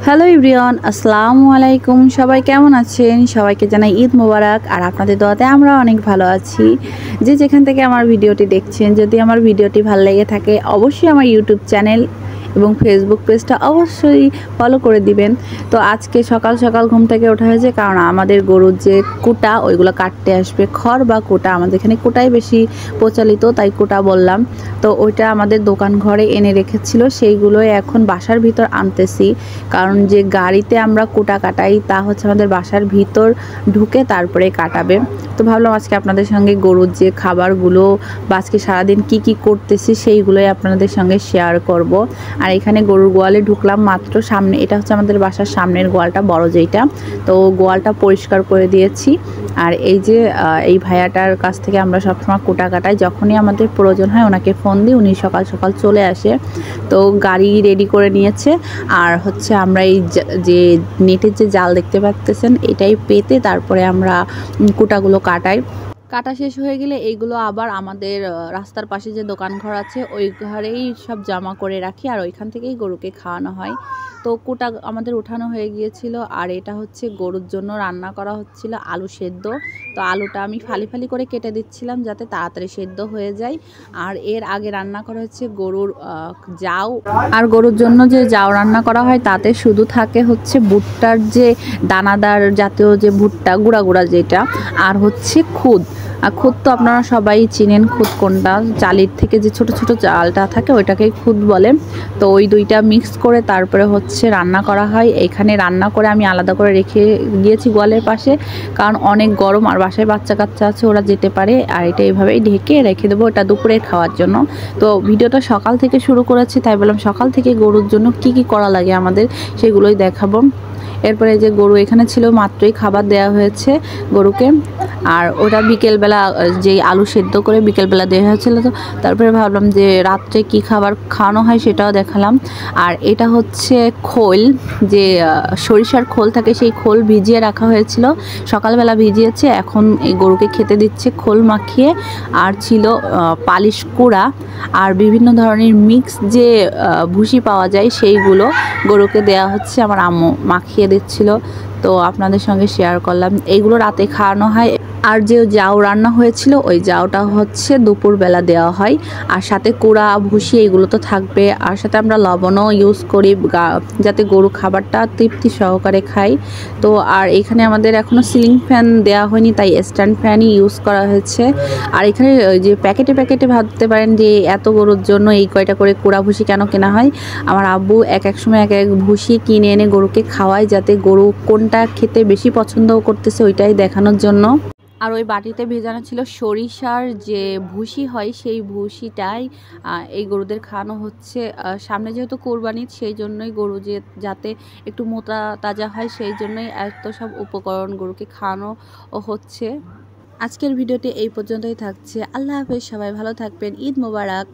Hello everyone, আসসালামু আলাইকুম। সবাই কেমন আছেন? সবাইকে জানাই ঈদ মোবারক। আর আপনাদের দোয়াতে আমরা অনেক ভালো আছি। যে যেখান থেকে আমার ভিডিওটি দেখছেন, যদি আমার ভিডিওটি ভালো লেগে থাকে অবশ্যই আমার ইউটিউব চ্যানেল এবং ফেসবুক পেজটা অবশ্যই ফলো করে দিবেন। তো আজকে সকাল সকাল ঘুম থেকে ওঠা হয়েছে, কারণ আমাদের গরুর যে কুটা ওইগুলো কাটতে আসবে। খড় বা কুটা, আমাদের এখানে কুটাই বেশি প্রচলিত, তাই কুটা বললাম। তো ওইটা আমাদের দোকান ঘরে এনে রেখেছিল, সেইগুলোই এখন বাসার ভিতর আনতেছি। কারণ যে গাড়িতে আমরা কুটা কাটাই তা হচ্ছে আমাদের বাসার ভিতর ঢুকে তারপরে কাটাবে। তো ভাবলাম আজকে আপনাদের সঙ্গে গরুর যে খাবারগুলো বা আজকে সারাদিন কি কি করতেছি সেইগুলোই আপনাদের সঙ্গে শেয়ার করব। আর এখানে গরুর গোয়ালে ঢুকলাম মাত্র, সামনে এটা হচ্ছে আমাদের বাসার সামনের গোয়ালটা, বড় যেইটা। তো গোয়ালটা পরিষ্কার করে দিয়েছি। আর এই যে এই ভাইয়াটার কাছ থেকে আমরা সবসময় কুটা কাটাই, যখনই আমাদের প্রয়োজন হয় ওনাকে ফোন দিই, উনি সকাল সকাল চলে আসে। তো গাড়ি রেডি করে নিয়েছে। আর হচ্ছে আমরা এই যে নেটের যে জাল দেখতে পাচ্ছেন এটাই পেতে তারপরে আমরা কুটাগুলো কাটাই। কাটা শেষ হয়ে গেলে এইগুলো আবার আমাদের রাস্তার পাশে যে দোকান ঘর আছে ওই ঘরেই সব জমা করে রাখি, আর ওইখান থেকেই গরুকে খাওয়ানো হয়। তো কুটা আমাদের উঠানো হয়ে গিয়েছিল। আর এটা হচ্ছে গরুর জন্য রান্না করা হচ্ছিল আলু সেদ্ধ। তো আলুটা আমি ফালি ফালি করে কেটে দিচ্ছিলাম যাতে তাড়াতাড়ি সেদ্ধ হয়ে যায়। আর এর আগে রান্না করা হচ্ছে গরুর জাউ। আর গরুর জন্য যে জাউ রান্না করা হয় তাতে শুধু থাকে হচ্ছে ভুট্টার যে দানাদার জাতীয় যে ভুট্টা গুঁড়া গুঁড়া যেটা, আর হচ্ছে খুদ। আর খুদ তো আপনারা সবাই চিনেন, খুদ কোনটা, চালের থেকে যে ছোট ছোট চালটা থাকে ওইটাকেই খুদ বলে। তো ওই দুইটা মিক্স করে তারপরে হচ্ছে রান্না করা হয়। এখানে রান্না করে আমি আলাদা করে রেখে গিয়েছি গোয়ালের পাশে, কারণ অনেক গরম আর বাসায় বাচ্চা কাচ্চা আছে, ওরা যেতে পারে। আর এটা এইভাবেই ঢেকে রেখে দেবো, এটা দুপুরে খাওয়ার জন্য। তো ভিডিওটা সকাল থেকে শুরু করেছি, তাই বললাম সকাল থেকে গরুর জন্য কি কি করা লাগে আমাদের সেগুলোই দেখাবো। এরপরে যে গরু এখানে ছিল, মাত্রই খাবার দেওয়া হয়েছে গরুকে। আর ওটা বিকেলবেলা যে আলু সেদ্ধ করে বিকেলবেলা দেওয়া হয়েছিল। তো তারপরে ভাবলাম যে রাত্রে কি খাবার খাওয়ানো হয় সেটাও দেখালাম। আর এটা হচ্ছে খোল, যে সরিষার খোল থাকে, সেই খোল ভিজিয়ে রাখা হয়েছিল, সকালবেলা ভিজিয়েছে, এখন এই গরুকে খেতে দিচ্ছে খোল মাখিয়ে। আর ছিল পালিশ কুড়া আর বিভিন্ন ধরনের মিক্স যে ভুসি পাওয়া যায় সেইগুলো গরুকে দেওয়া হচ্ছে, আমার আম্মু মাখিয়ে দিচ্ছিল। তো আপনাদের সঙ্গে শেয়ার করলাম। এইগুলো রাতে খাওয়ানো হয়। আর যে জাউ রান্না হয়েছিল ওই জাউটা হচ্ছে দুপুরবেলা দেওয়া হয়। আর সাথে কুড়া ভুসি এগুলো তো থাকবে, আর সাথে আমরা লবণও ইউজ করি যাতে গরু খাবারটা তৃপ্তি সহকারে খাই। তো আর এখানে আমাদের এখনও সিলিং ফ্যান দেওয়া হয়নি, তাই স্ট্যান্ড ফ্যানই ইউজ করা হয়েছে। আর এখানে ওই যে প্যাকেটে প্যাকেটে ভাবতে পারেন যে এত গরুর জন্য এই কয়টা করে কুড়া ভুসি কেন কেনা হয়। আমার আব্বু এক এক সময় এক এক ভুসি কিনে এনে গরুকে খাওয়ায়, যাতে গরু কোনটা খেতে বেশি পছন্দ করতেছে ওইটাই দেখানোর জন্য। আর ওই বাটিতে ভেজানো ছিল সরিষার যে ভুসি হয়, সেই ভুসিটাই এই গরুদের খাওয়ানো হচ্ছে। সামনে যেহেতু কোরবানি, সেই জন্যই গরু যে যাতে একটু মোটা তাজা হয় সেই জন্যই এত সব উপকরণ গরুকে খাওয়ানো হচ্ছে। আজকের ভিডিওটি এই পর্যন্তই থাকছে। আল্লাহ হাফেজ, সবাই ভালো থাকবেন। ঈদ মোবারক।